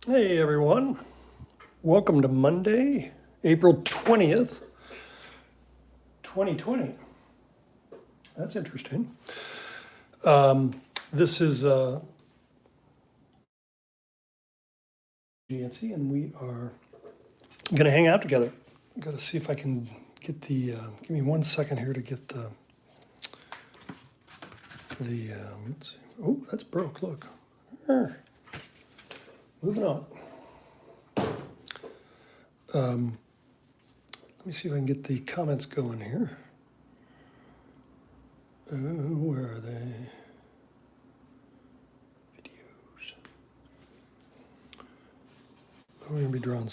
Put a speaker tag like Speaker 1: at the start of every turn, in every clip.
Speaker 1: Hey everyone, welcome to Monday, April 20th, 2020. That's interesting. This is Jantze, and we are going to hang out together. Got to see if I can get the, give me 1 second here to get let's see. Oh, that's broke, look. Moving on. Let me see if I can get the comments going here. Where are they? Videos. We're going to be drawing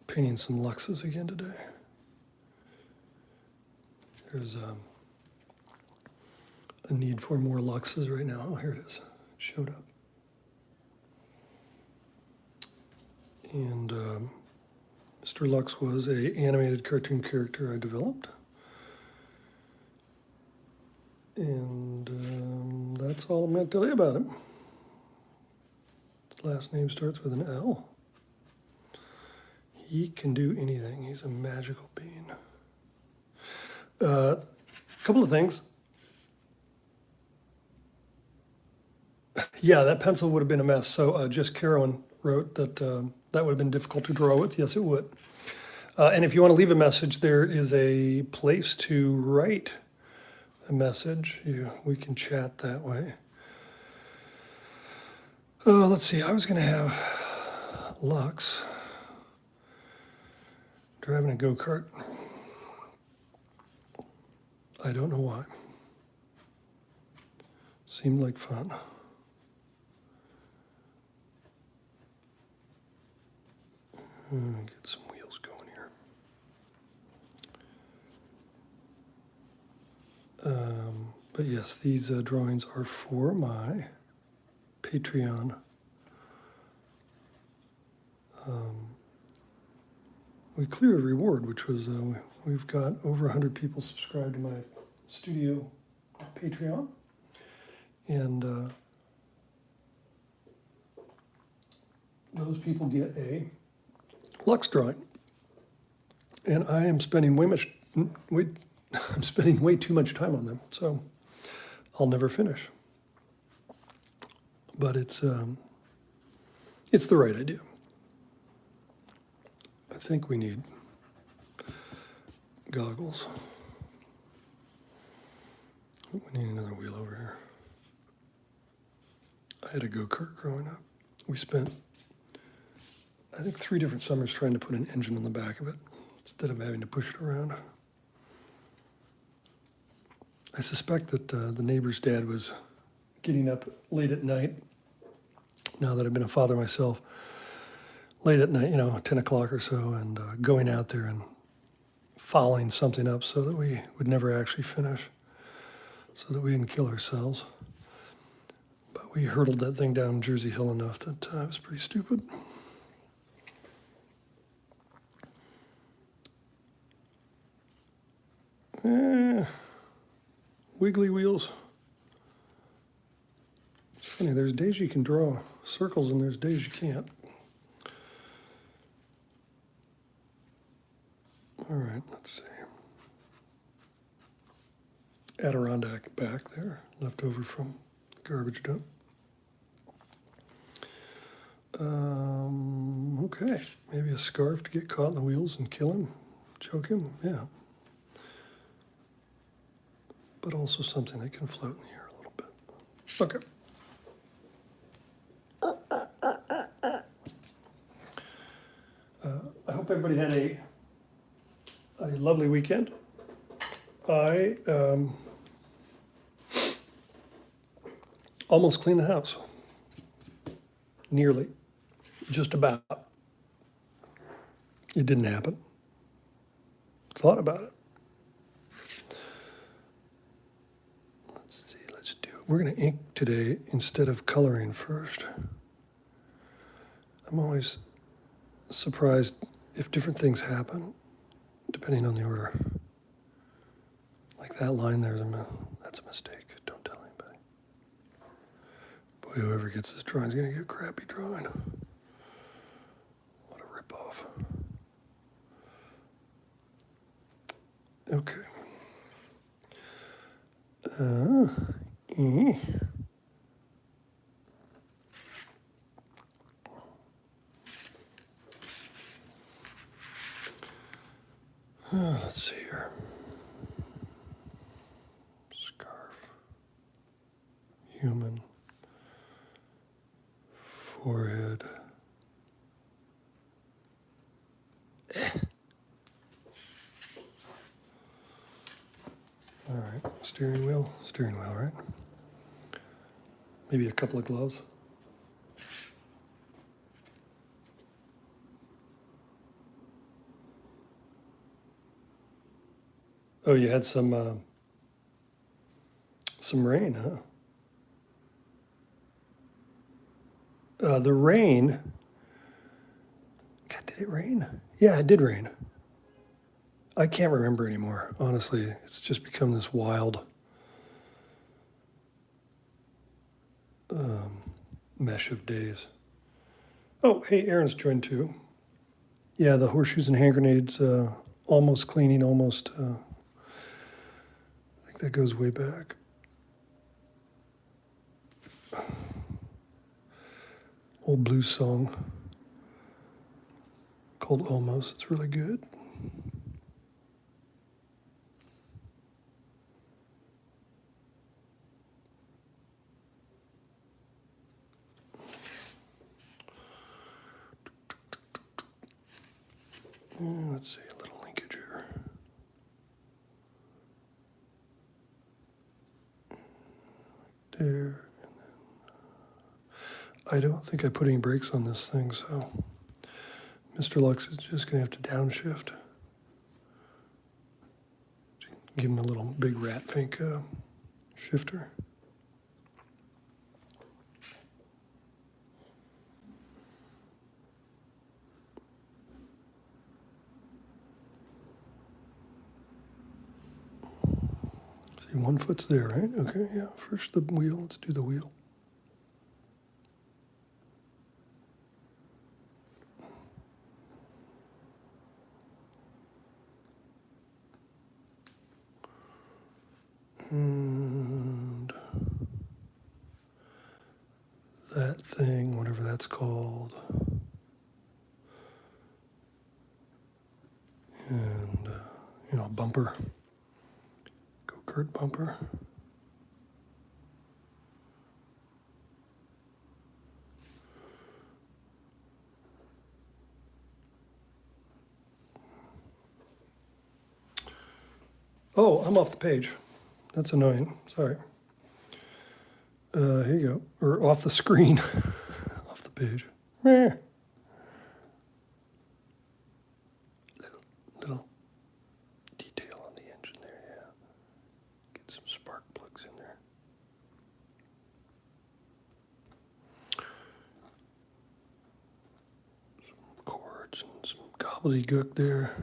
Speaker 1: painting some Luxes again today. There's a need for more Luxes right now. Oh, here it is. It showed up. And Mr. Lux was an animated cartoon character I developed. And that's all I'm going to tell you about him. His last name starts with an L. He can do anything. He's a magical being. A couple of things. Yeah, that pencil would have been a mess. So Jess Carolyn wrote that that would have been difficult to draw with. Yes, it would. And if you want to leave a message, there is a place to write a message. We can chat that way. Let's see. I was going to have Lux driving a go-kart. I don't know why. Seemed like fun. Get some wheels going here. But yes, these drawings are for my Patreon. We cleared a reward, which was we've got over 100 people subscribed to my studio Patreon. And those people get a Lux drawing. And I am spending I'm spending way too much time on them, so I'll never finish. But it's the right idea. I think we need goggles. We need another wheel over here. I had a go-kart growing up. We spent, I think, 3 different summers trying to put an engine on the back of it instead of having to push it around. I suspect that the neighbor's dad was getting up late at night, now that I've been a father myself, late at night, 10 o'clock or so, and going out there and fouling something up so that we would never actually finish, so that we didn't kill ourselves. But we hurdled that thing down Jersey Hill enough that it was pretty stupid. Wiggly wheels. It's funny, there's days you can draw circles and there's days you can't. All right, let's see. Adirondack back there, left over from the garbage dump. Okay, maybe a scarf to get caught in the wheels and kill him, choke him, yeah. But also something that can float in the air a little bit. Okay. I hope everybody had a lovely weekend. I almost cleaned the house. Nearly. Just about. It didn't happen. Thought about it. Let's do it. We're going to ink today instead of coloring first. I'm always surprised if different things happen depending on the order. Like that line there, that's a mistake. Don't tell anybody. Boy, whoever gets this drawing is going to get a crappy drawing. off. Okay. Let's see here. Scarf. Human. Forehead. All right, steering wheel, right? Maybe a couple of gloves. Oh, you had some rain, huh? The rain. God, did it rain? Yeah, it did rain. I can't remember anymore, honestly. It's just become this wild mesh of days. Oh, hey, Aaron's joined too. Yeah, the horseshoes and hand grenades, almost cleaning, almost. I think that goes way back. Old blues song called Almost. It's really good. Let's see, a little linkage here. There. And then, I don't think I put any brakes on this thing, so Mr. Lux is just going to have to downshift. Give him a little big rat fink shifter. See, one foot's there, right? Okay, yeah. First the wheel. Let's do the wheel. And that thing, whatever that's called. And, bumper. Go-kart bumper. Oh, I'm off the page. That's annoying. Sorry. Here you go. Or off the screen. Off the page. Little detail on the engine there, yeah. Get some spark plugs in there. Some cords and some gobbledygook there.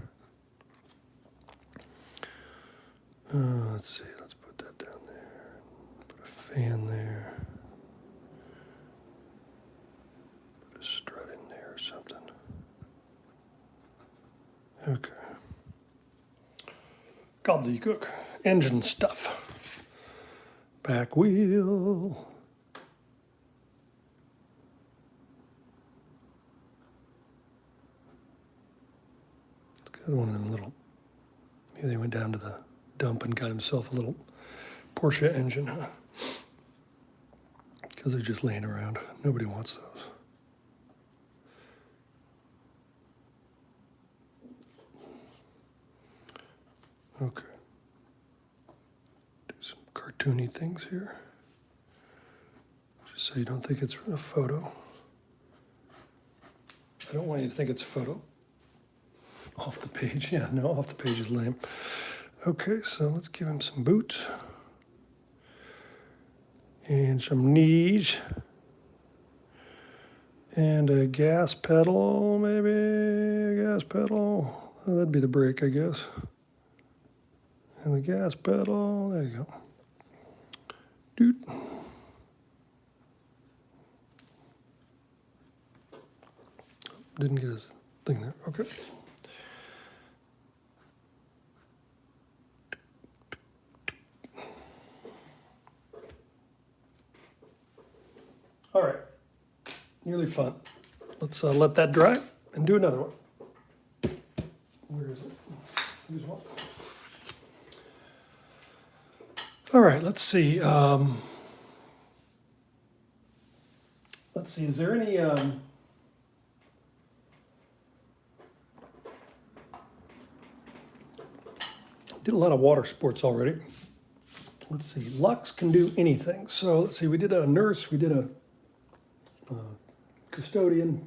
Speaker 1: Let's see, let's put that down there. Put a fan there. Put a strut in there or something. Okay. Gobbledygook. Engine stuff. Back wheel. It's got one of them little, maybe they went down to the dump and got himself a little Porsche engine, huh? Because they're just laying around. Nobody wants those. Okay. Do some cartoony things here. Just so you don't think it's a photo. I don't want you to think it's a photo. Off the page, yeah, no, off the page is lame. Okay, so let's give him some boots. And some knees. And a gas pedal, maybe, a gas pedal. Oh, that'd be the brake, I guess. And the gas pedal, there you go. Doot. Didn't get his thing there. Okay. All right. Nearly fun. Let's let that dry and do another one. Where is it? Here's one. All right, let's see. Let's see, is there any... did a lot of water sports already. Let's see, Lux can do anything. So let's see, we did a nurse, we did a custodian.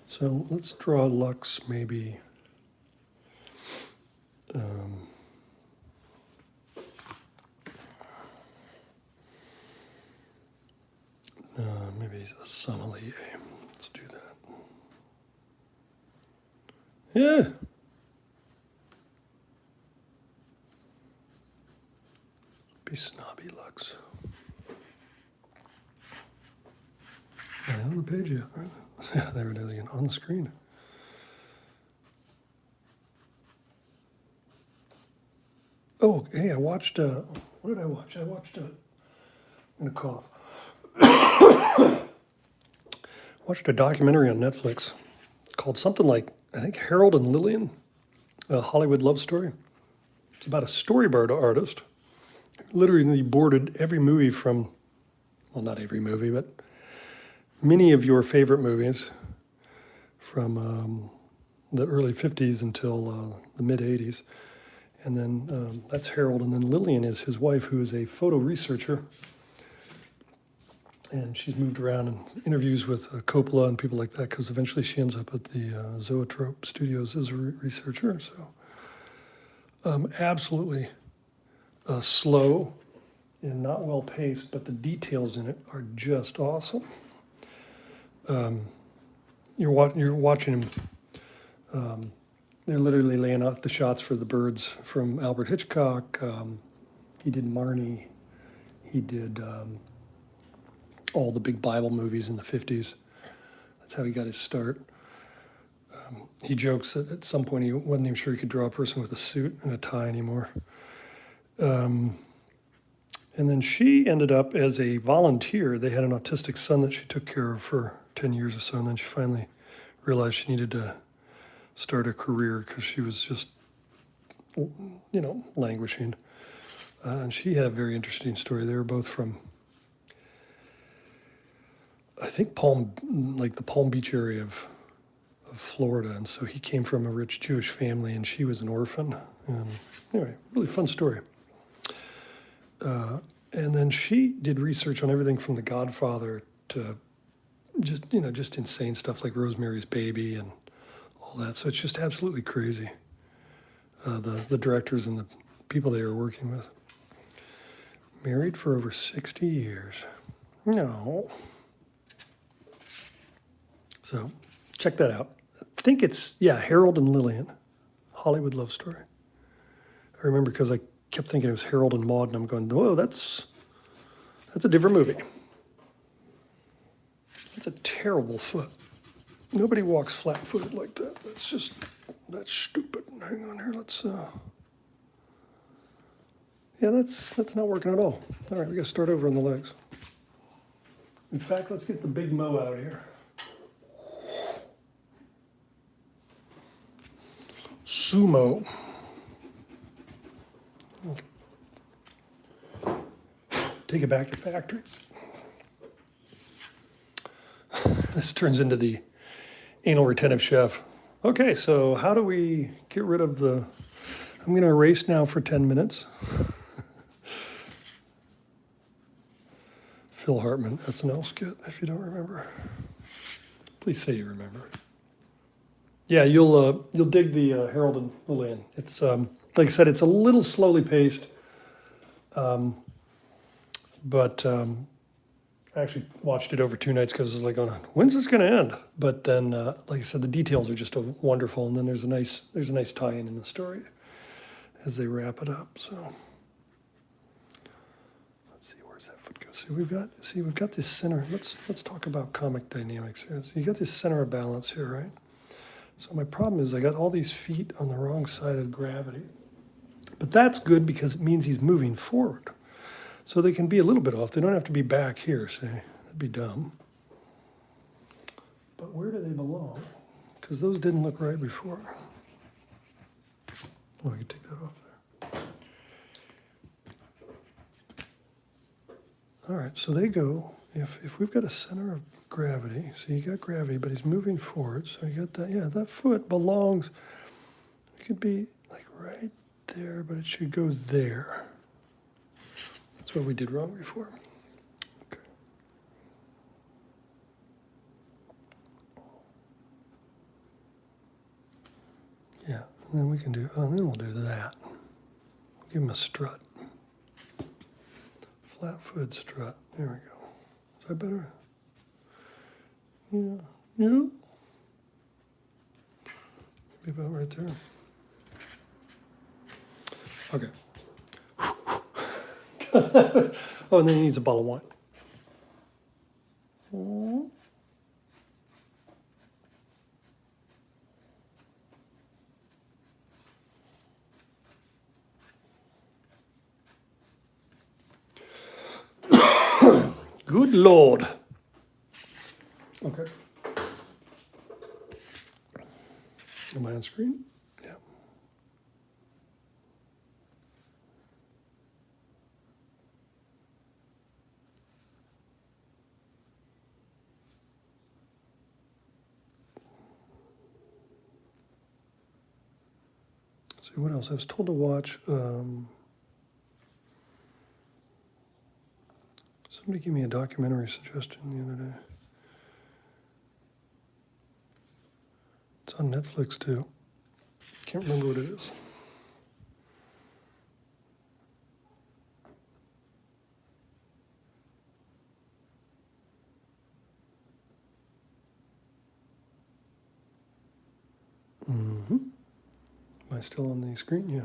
Speaker 1: So let's draw Lux maybe. Maybe he's a sommelier. Let's do that. Yeah. Be snobby, Lux. On the page, yeah. Yeah, there it is again, on the screen. Oh, hey, I watched, what did I watch? I watched, I'm gonna cough. Watched a documentary on Netflix called something like, I think, Harold and Lillian, a Hollywood love story. It's about a storyboard artist who literally boarded every movie from, well, not every movie, but many of your favorite movies from the early 50s until the mid 80s. And then that's Harold. And then Lillian is his wife, who is a photo researcher. And she's moved around and interviews with Coppola and people like that, because eventually she ends up at the Zoetrope Studios as a researcher. So absolutely slow and not well paced, but the details in it are just awesome. You're watching him. They're literally laying out the shots for the birds from Albert Hitchcock. He did Marnie. He did all the big Bible movies in the 50s. That's how he got his start. He jokes that at some point he wasn't even sure he could draw a person with a suit and a tie anymore. And then she ended up as a volunteer. They had an autistic son that she took care of for 10 years or so, and then she finally realized she needed to start a career because she was just, languishing. And she had a very interesting story. They were both from, I think, the Palm Beach area of Florida. And so he came from a rich Jewish family, and she was an orphan. And anyway, really fun story. And then she did research on everything from The Godfather to just insane stuff like Rosemary's Baby and all that. So it's just absolutely crazy. The directors and the people they were working with. Married for over 60 years. No. So check that out. I think it's, Harold and Lillian. Hollywood love story. I remember because I kept thinking it was Harold and Maude, and I'm going, whoa, that's a different movie. That's a terrible foot. Nobody walks flat-footed like that. That's stupid. Hang on here, let's, that's not working at all. All right, we gotta start over on the legs. In fact, let's get the big mo out here. Sumo. Take it back to factory. This turns into the anal retentive chef. Okay, so how do we get rid of the... I'm going to erase now for 10 minutes. Phil Hartman, SNL skit, if you don't remember. Please say you remember. Yeah, you'll dig the Harold and Lillian. It's, like I said, it's a little slowly paced. But I actually watched it over 2 nights because I was like, when's this going to end? But then, like I said, the details are just wonderful, and then there's a nice tie-in in the story as they wrap it up. So let's see, where's that foot go? we've got this center. Let's talk about comic dynamics here. So you got this center of balance here, right? So my problem is I got all these feet on the wrong side of gravity. But that's good because it means he's moving forward. So they can be a little bit off. They don't have to be back here, say. That'd be dumb. But where do they belong? Because those didn't look right before. Oh, I can take that off there. All right, so they go, if we've got a center of gravity, so you got gravity, but he's moving forward, so you got that, yeah, that foot belongs, it could be like right there, but it should go there. That's what we did wrong before. Okay. Yeah, and then we can do, then we'll do that. We'll give him a strut. Flat-footed strut. There we go. Is that better? Yeah. Yeah. Maybe about right there. Okay. Oh, and then he needs a bottle of wine. Good Lord. Okay. Am I on screen? Yeah. See what else? I was told to watch. Somebody gave me a documentary suggestion the other day. It's on Netflix too. Can't remember what it is. Mm-hmm. Am I still on the screen? Yeah.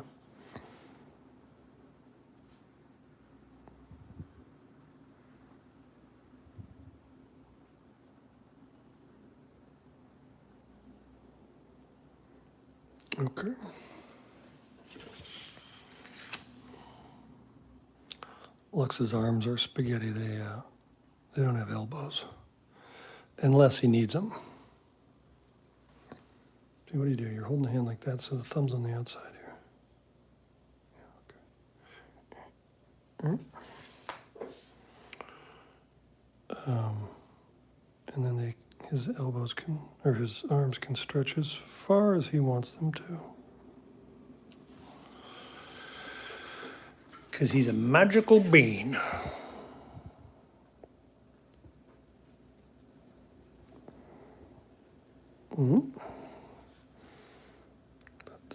Speaker 1: Okay. Lux's arms are spaghetti. They don't have elbows, unless he needs them. See, what do? You're holding the hand like that, so the thumb's on the outside here. Yeah, okay. And then his elbows can, or his arms can stretch as far as he wants them to. Because he's a magical being. Mm-hmm.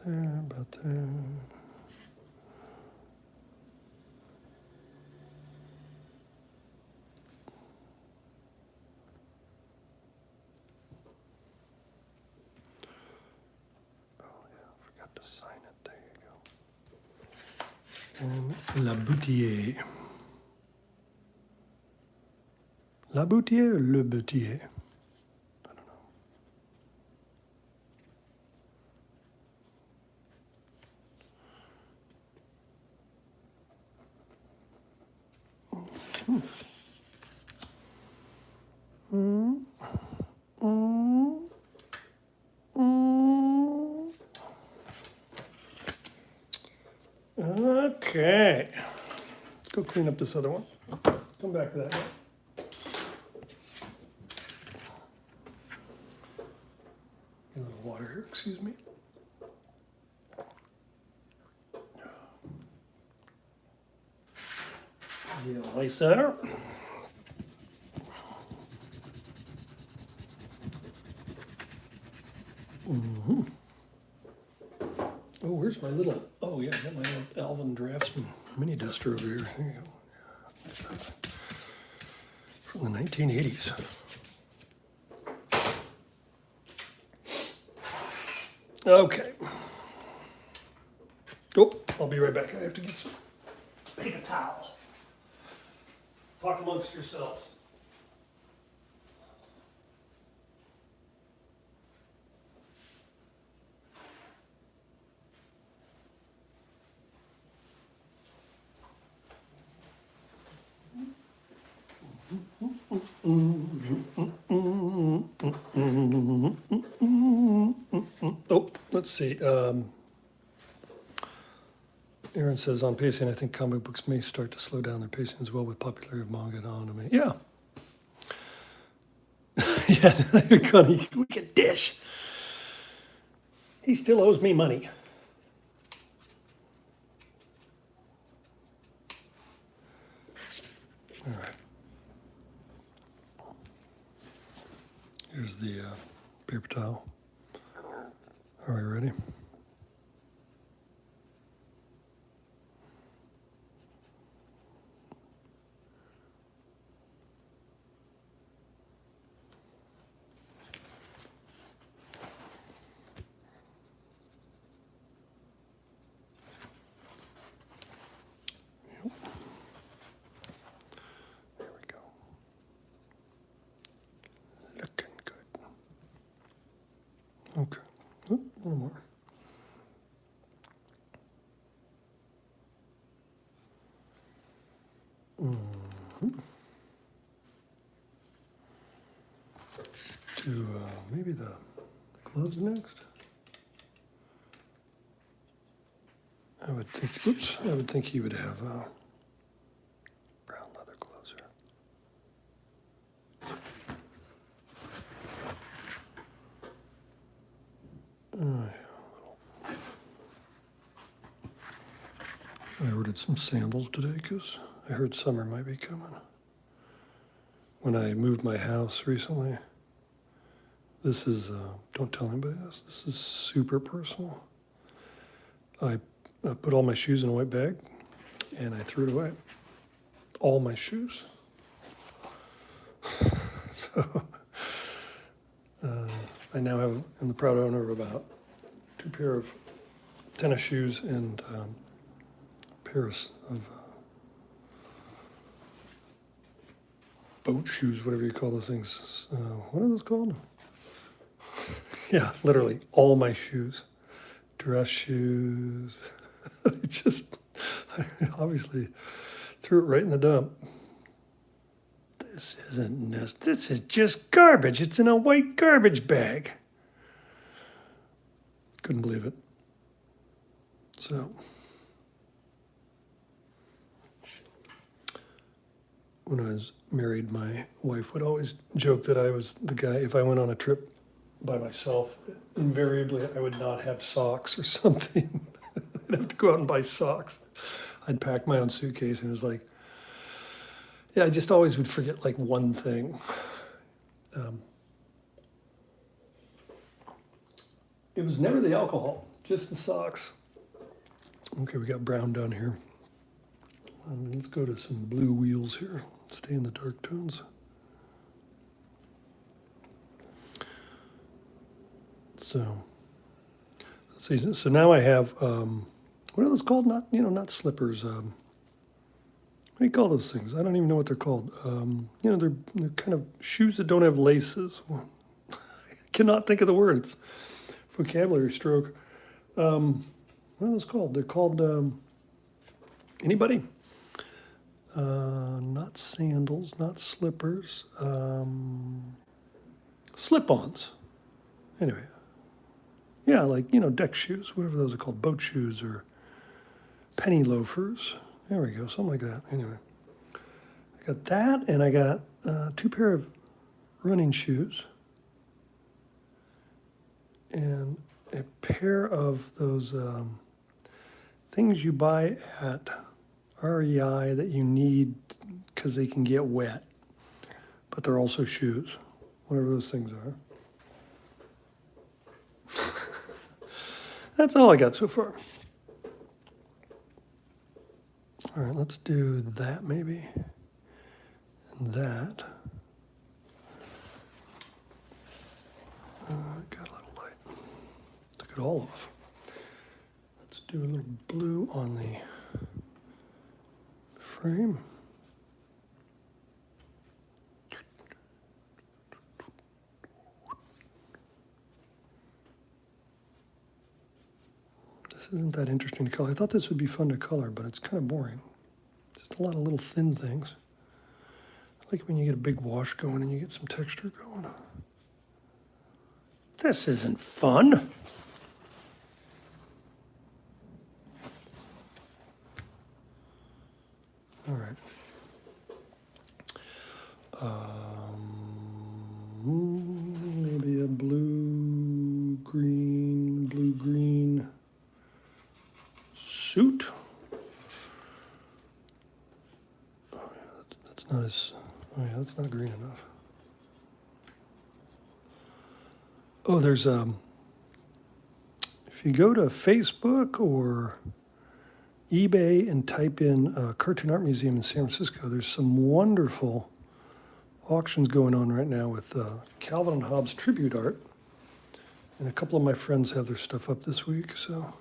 Speaker 1: About there. And La Boutier. La Boutier or Le Boutier? I don't know. Okay. Let's go clean up this other one. Come back to that one. Get a little water here, excuse me. Yeah, lace that up. Mm-hmm. Oh, where's my little, oh yeah, I got my little Alvin Draftsman mini duster over here. There you go. From the 1980s. Okay. Oh, I'll be right back. I have to get some paper towel. Talk amongst yourselves. Oh, let's see. Aaron says on pacing, I think comic books may start to slow down their pacing as well with popularity of manga and anime. Yeah. Yeah, you're gonna we can dish. He still owes me money. All right. Here's the paper towel. Are we ready? Yep. There we go. Looking good. Okay. Oh, a little more. To maybe the gloves next. I would think. Oops. I would think he would have brown leather gloves here. I ordered some sandals today because I heard summer might be coming. When I moved my house recently, this is, don't tell anybody this is super personal. I put all my shoes in a white bag and I threw it away. All my shoes. So I now have, I'm the proud owner of about 2 pair of tennis shoes and pairs of boat shoes, whatever you call those things. What are those called? Yeah, literally all my shoes. Dress shoes. I obviously threw it right in the dump. This isn't this is just garbage. It's in a white garbage bag. Couldn't believe it. So when I was married, my wife would always joke that I was the guy, if I went on a trip by myself, invariably I would not have socks or something. I'd have to go out and buy socks. I'd pack my own suitcase and it was like, yeah, I just always would forget like one thing. It was never the alcohol, just the socks. Okay, we got brown down here. Let's go to some blue wheels here. Stay in the dark tones. So, let's see. So now I have, what are those called? Not slippers. What do you call those things? I don't even know what they're called. They're kind of shoes that don't have laces. Well, I cannot think of the words. Vocabulary stroke. What are those called? They're called, anybody? Not sandals, not slippers. Slip-ons. Anyway. Yeah, like, deck shoes, whatever those are called, boat shoes or penny loafers. There we go, something like that. Anyway, I got that, and I got 2 pair of running shoes and a pair of those things you buy at REI that you need because they can get wet, but they're also shoes, whatever those things are. That's all I got so far. All right, let's do that maybe, and that. Got a little light. Took it all off. Let's do a little blue on the frame. This isn't that interesting to color. I thought this would be fun to color, but it's kind of boring. Just a lot of little thin things. I like when you get a big wash going and you get some texture going. This isn't fun. All right. Maybe a blue-green suit. Oh, yeah, that's not as, oh yeah, that's not green enough. Oh, there's, if you go to Facebook or eBay and type in Cartoon Art Museum in San Francisco, there's some wonderful auctions going on right now with Calvin and Hobbes tribute art. And a couple of my friends have their stuff up this week. So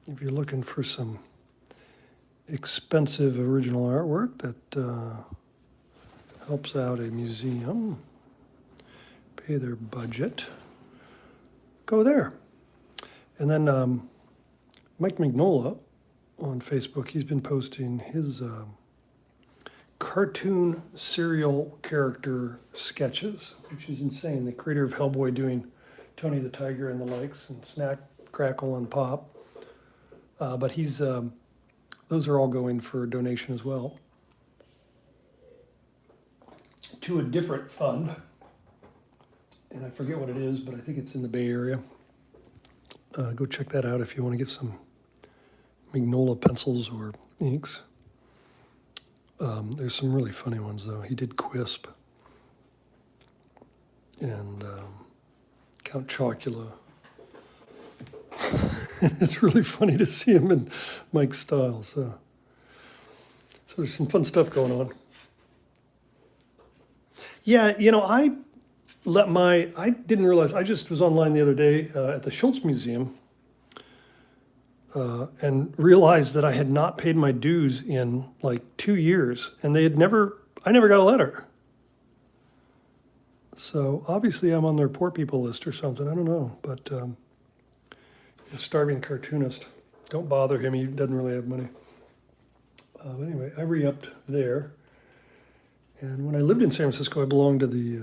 Speaker 1: if you're looking for some expensive original artwork that helps out a museum, pay their budget, go there. And then Mike Mignola on Facebook, he's been posting his cartoon serial character sketches, which is insane. The creator of Hellboy doing Tony the Tiger and the likes, and Snack, Crackle, and Pop. But he's those are all going for donation as well to a different fund. And I forget what it is, but I think it's in the Bay Area. Go check that out if you want to get some Mignola pencils or inks. There's some really funny ones, though. He did Quisp and Count Chocula. It's really funny to see him in Mike's style. So there's some fun stuff going on. Yeah, you know, I didn't realize, I just was online the other day at the Schultz Museum and realized that I had not paid my dues in like 2 years, and I never got a letter. So obviously I'm on their poor people list or something, I don't know, but a starving cartoonist. Don't bother him, he doesn't really have money. But anyway, I re-upped there. And when I lived in San Francisco, I belonged to the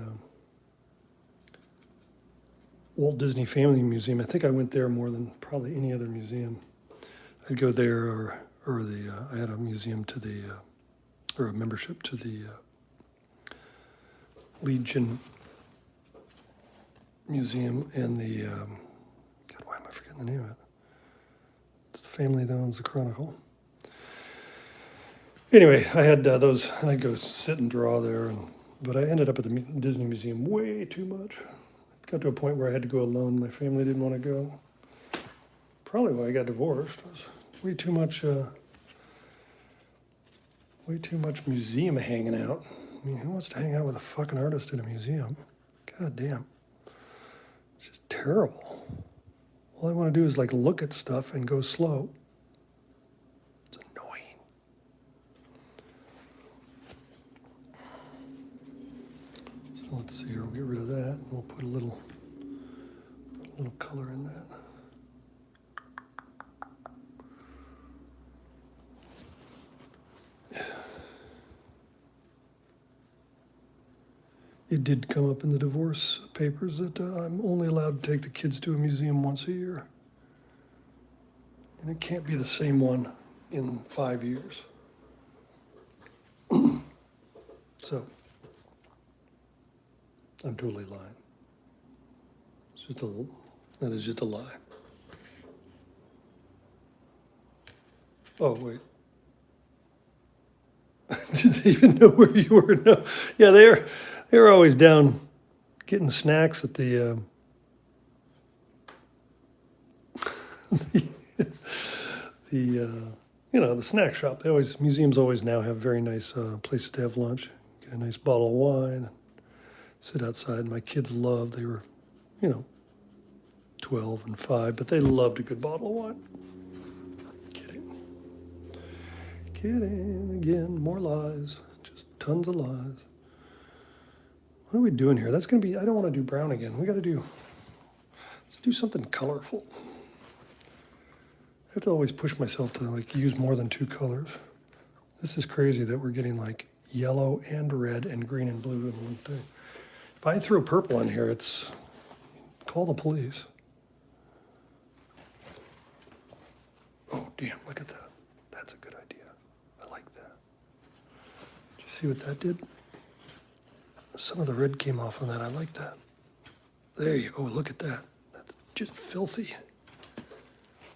Speaker 1: Walt Disney Family Museum. I think I went there more than probably any other museum. I'd go there, or I had a museum to the, or a membership to the Legion Museum and the, God, why am I forgetting the name of it? It's the family that owns the Chronicle. Anyway, I had those, and I'd go sit and draw there, but I ended up at the Disney Museum way too much. It got to a point where I had to go alone. My family didn't want to go. Probably why I got divorced. It was way too much museum hanging out. I mean, who wants to hang out with a fucking artist in a museum? God damn. It's just terrible. All I want to do is like look at stuff and go slow. It's annoying. So let's see here, we'll get rid of that. We'll put a little color in that. It did come up in the divorce papers that I'm only allowed to take the kids to a museum once a year. And it can't be the same one in 5 years. So, I'm totally lying. That is just a lie. Oh, wait. Did they even know where you were? No. Yeah, they were always down getting snacks at the the snack shop. Museums always now have very nice places to have lunch. Get a nice bottle of wine and sit outside. My kids they were, 12 and 5, but they loved a good bottle of wine. Kidding again, more lies, just tons of lies. What are we doing here? That's gonna be, I don't want to do brown again. Let's do something colorful. have to always push myself to like use more than 2 colors. This is crazy that we're getting like yellow and red and green and blue in one thing. If I throw purple in here, it's call the police. Oh, damn, look at that. That's a good idea. I like that. Did you see what that did? Some of the red came off on that. I like that. There you go. Oh, look at that. That's just filthy.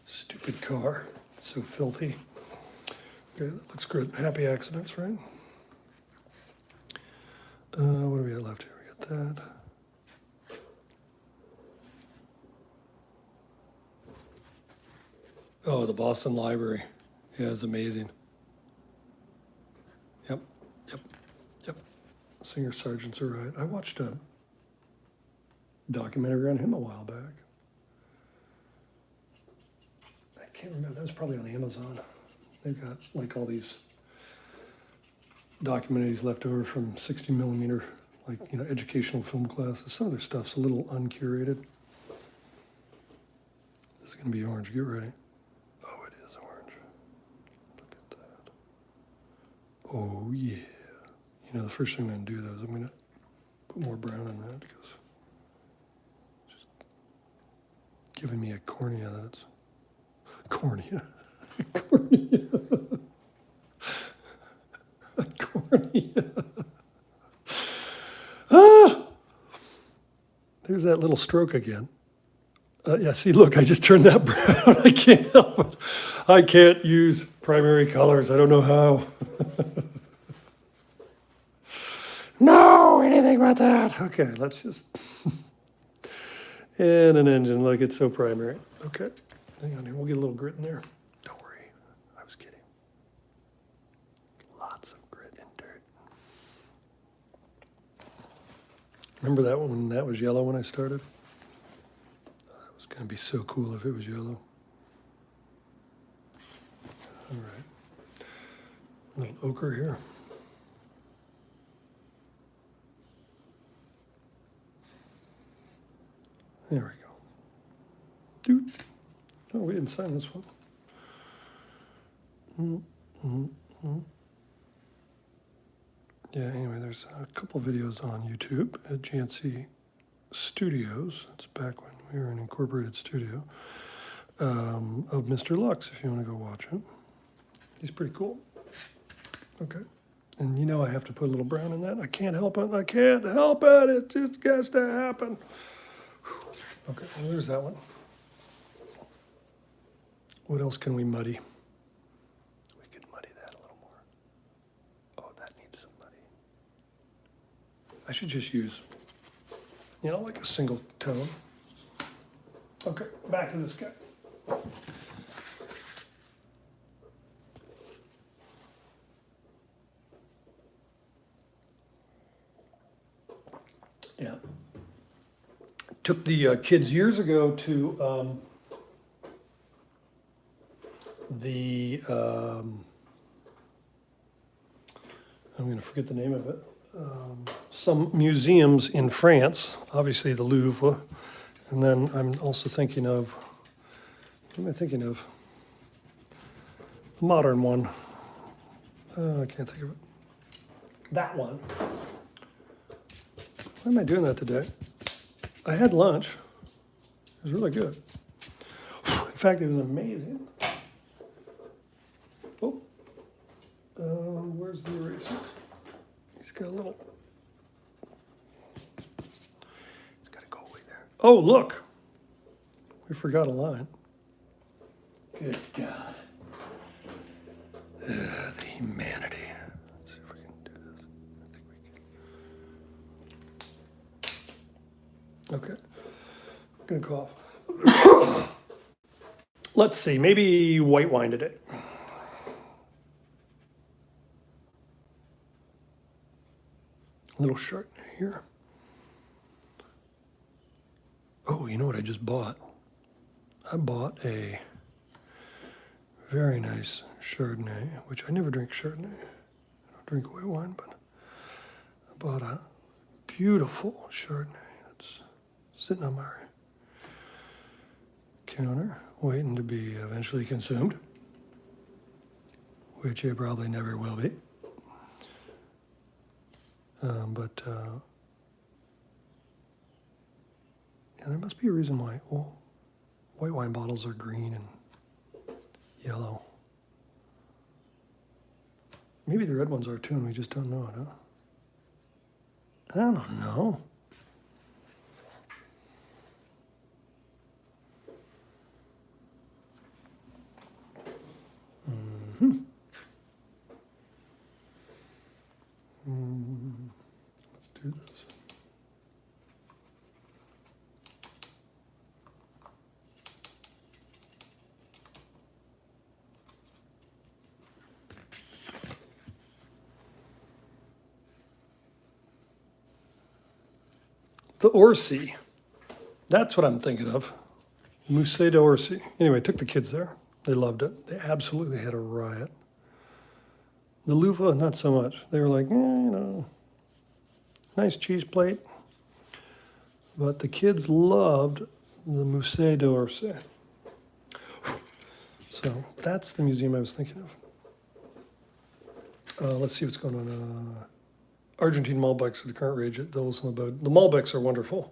Speaker 1: Stupid car. It's so filthy. Okay, that looks good. Happy accidents, right? What do we got left here? We got that. Oh, the Boston Library. Yeah, it's amazing. Yep, yep, yep. Singer Sergeants are right. I watched a documentary on him a while back. I can't remember. That was probably on Amazon. They've got like all these documentaries left over from 60 millimeter, like, you know, educational film classes. Some of their stuff's a little uncurated. This is going to be orange. Get ready. Oh, it is orange. Look at that. Oh, yeah. You know, the first thing I'm going to do, though, is I'm going to put more brown in that because it's just giving me a cornea that it's... Cornea. Cornea. A cornea. Ah! There's that little stroke again. Yeah, see, look, I just turned that brown. I can't help it. I can't use primary colors. I don't know how. No, anything about that. Okay, let's just... And an engine, like it's so primary. Okay, hang on here. We'll get a little grit in there. Don't worry, I was kidding. Lots of grit and dirt. Remember that one when that was yellow when I started? That was going to be so cool if it was yellow. All right. A little ochre here. There we go. Dude. Oh, we didn't sign this one. Yeah, anyway, there's a couple videos on YouTube at Jantze Studios. That's back when we were an incorporated studio. Of Mr. Lux, if you want to go watch him. He's pretty cool. Okay. And you know I have to put a little brown in that. I can't help it. I can't help it. It just has to happen. Okay, well, there's that one. What else can we muddy? We could muddy that a little more. Oh, that needs some muddy. I should just use, you know, like a single tone. Okay, back to this guy. Yeah. Took the kids years ago to I'm going to forget the name of it, some museums in France, obviously the Louvre, and then I'm also thinking of, what am I thinking of? The modern one. I can't think of it. That one. Why am I doing that today? I had lunch. It was really good. In fact, it was amazing. Oh, where's the eraser? He's got a little... He's got to go away there. Oh, look. We forgot a line. Good God. The humanity. Let's see if we can do this. I think we can. Okay. I'm going to cough. Let's see. Maybe white wine today. A little Chardonnay here. Oh, you know what I just bought? I bought a very nice Chardonnay, which I never drink Chardonnay. I don't drink white wine, but I bought a beautiful Chardonnay that's sitting on my counter, waiting to be eventually consumed, which it probably never will be. But yeah, there must be a reason why white wine bottles are green and yellow. Maybe the red ones are too, and we just don't know it, huh? I don't know. Let's do this. The Orsi. That's what I'm thinking of. Musée d'Orsay. Anyway, took the kids there. They loved it. They absolutely had a riot. The Louvre, not so much. They were like, nice cheese plate. But the kids loved the Musée d'Orsay. So that's the museum I was thinking of. Let's see what's going on. Argentine Malbecs at the current rate at those about. The Malbecs are wonderful.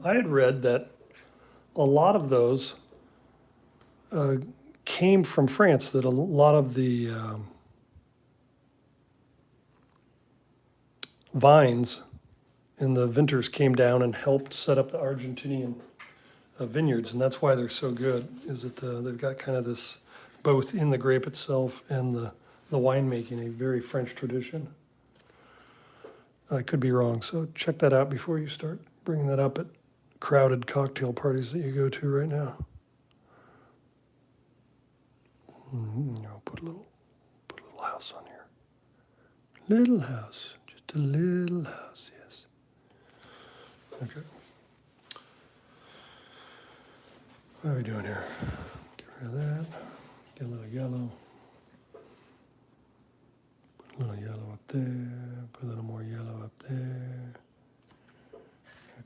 Speaker 1: I had read that a lot of those came from France, that a lot of the vines in the vintners came down and helped set up the Argentinian vineyards, and that's why they're so good, is that they've got kind of this, both in the grape itself and the winemaking, a very French tradition. I could be wrong, so check that out before you start bringing that up at crowded cocktail parties that you go to right now. Put a little house on here. Little house, just a little house, yes. Okay. What are we doing here? Get rid of that. Get a little yellow. Put a little yellow up there. Put a little more yellow up there.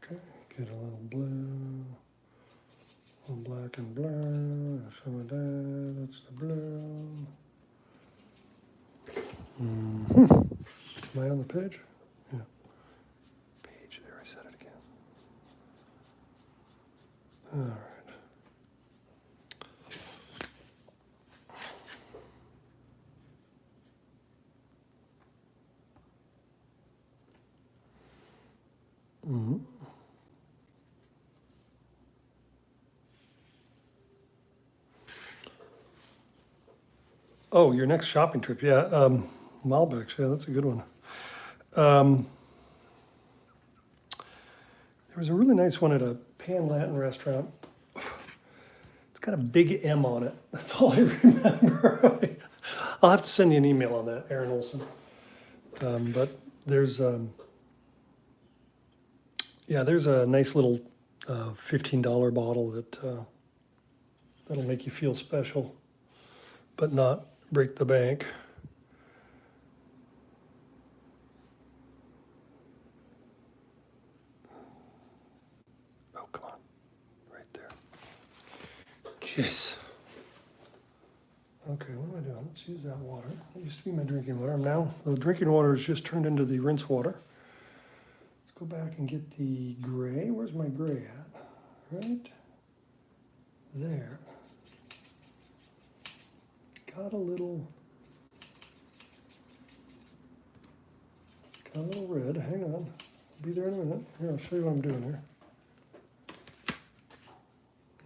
Speaker 1: Okay. Get a little blue. A little black and blue. Some of that. That's the blue. Am I on the page? Yeah. Page. There, I said it again. All right. Oh, your next shopping trip, yeah. Malbecs, yeah, that's a good one. There was a really nice one at a Pan Latin restaurant. It's got a big M on it. That's all I remember. I'll have to send you an email on that, Aaron Olson. But there's a nice little $15 bottle that'll make you feel special, but not break the bank. Oh, come on. Right there. Jeez. Okay, what am I doing? Let's use that water. That used to be my drinking water. The drinking water has just turned into the rinse water. Let's go back and get the gray. Where's my gray at? Right there. Got a little red. Hang on. I'll be there in a minute. Here, I'll show you what I'm doing here.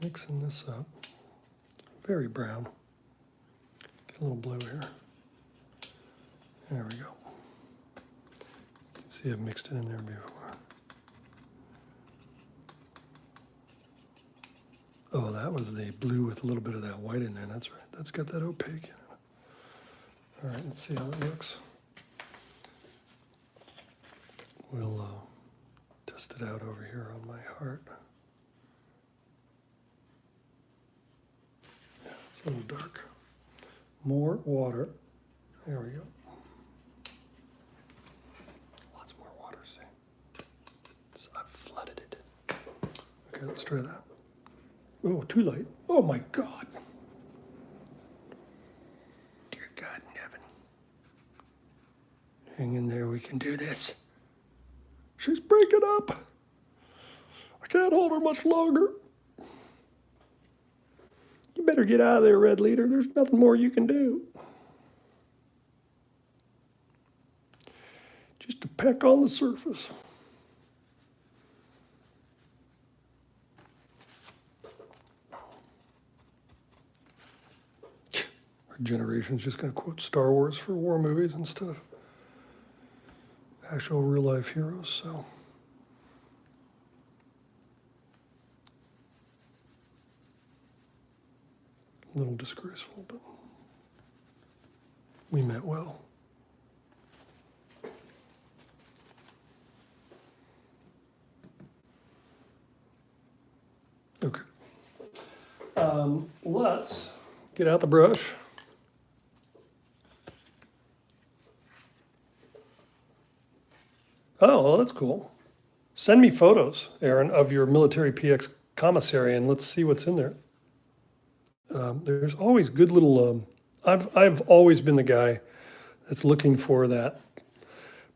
Speaker 1: Mixing this up. Very brown. Get a little blue here. There we go. You can see I've mixed it in there before. Oh, that was the blue with a little bit of that white in there. That's right. That's got that opaque in it. All right, let's see how it looks. We'll test it out over here on my heart. Yeah, it's a little dark. More water. There we go. Lots more water, see? I've flooded it. Okay, let's try that. Oh, too late. Oh my God. Dear God in heaven. Hang in there, we can do this. She's breaking up. I can't hold her much longer. You better get out of there, Red Leader. There's nothing more you can do. Just a peck on the surface. Our generation's just going to quote Star Wars for war movies instead of actual real life heroes, so. A little disgraceful, but we meant well. Okay. Let's get out the brush. Oh, well, that's cool. Send me photos, Aaron, of your military PX commissary, and let's see what's in there. There's always good little. I've always been the guy that's looking for that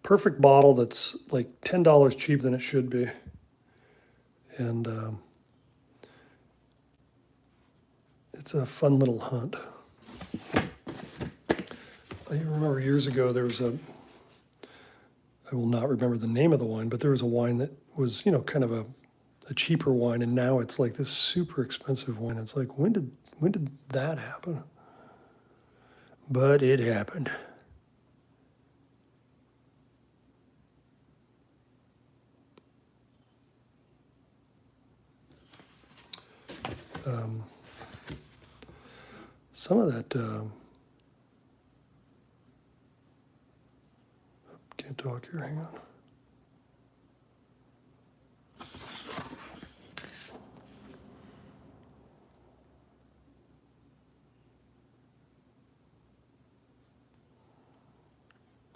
Speaker 1: perfect bottle that's like $10 cheaper than it should be, and it's a fun little hunt. I remember years ago there was a. I will not remember the name of the wine, but there was a wine that was, kind of a cheaper wine, and now it's like this super expensive wine. It's like, when did that happen? But it happened. Some of that, can't talk here, hang on.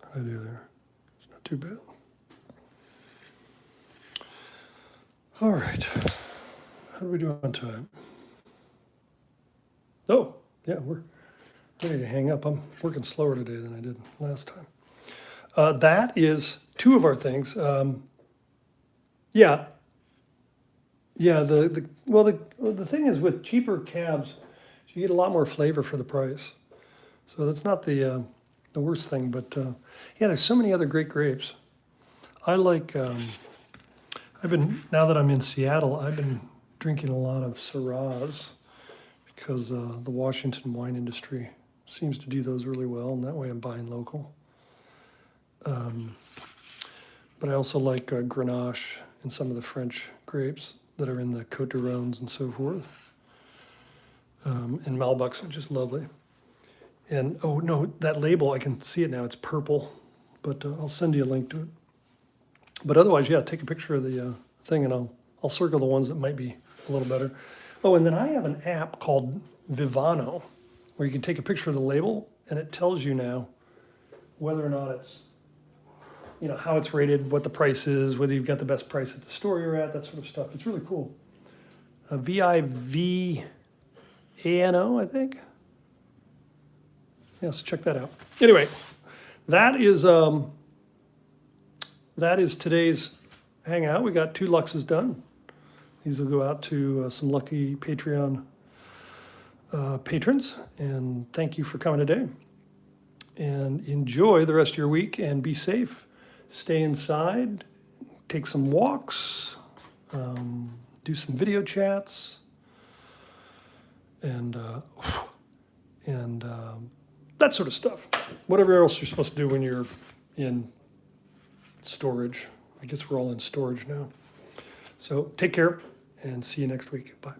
Speaker 1: How did I do there? It's not too bad. All right. How do we do on time? Oh, yeah, we're ready to hang up. I'm working slower today than I did last time. That is two of our things. Yeah. The thing is with cheaper cabs, you get a lot more flavor for the price. So that's not the worst thing. But yeah, there's so many other great grapes. I like. Now that I'm in Seattle, I've been drinking a lot of Syrahs because the Washington wine industry seems to do those really well, and that way I'm buying local. But I also like Grenache and some of the French grapes that are in the Côte d'Arones and so forth. And Malbecs are just lovely. And, oh no, that label, I can see it now, it's purple, but I'll send you a link to it. But otherwise, yeah, take a picture of the thing and I'll circle the ones that might be a little better. Oh, and then I have an app called Vivano, where you can take a picture of the label and it tells you now whether or not it's, how it's rated, what the price is, whether you've got the best price at the store you're at, that sort of stuff. It's really cool. Vivano, I think. Yeah, so check that out. Anyway, that is today's hangout. We got 2 Luxes done. These will go out to some lucky Patreon patrons. And thank you for coming today. And enjoy the rest of your week and be safe. Stay inside, take some walks, do some video chats, and that sort of stuff. Whatever else you're supposed to do when you're in storage. I guess we're all in storage now. So take care and see you next week. Bye.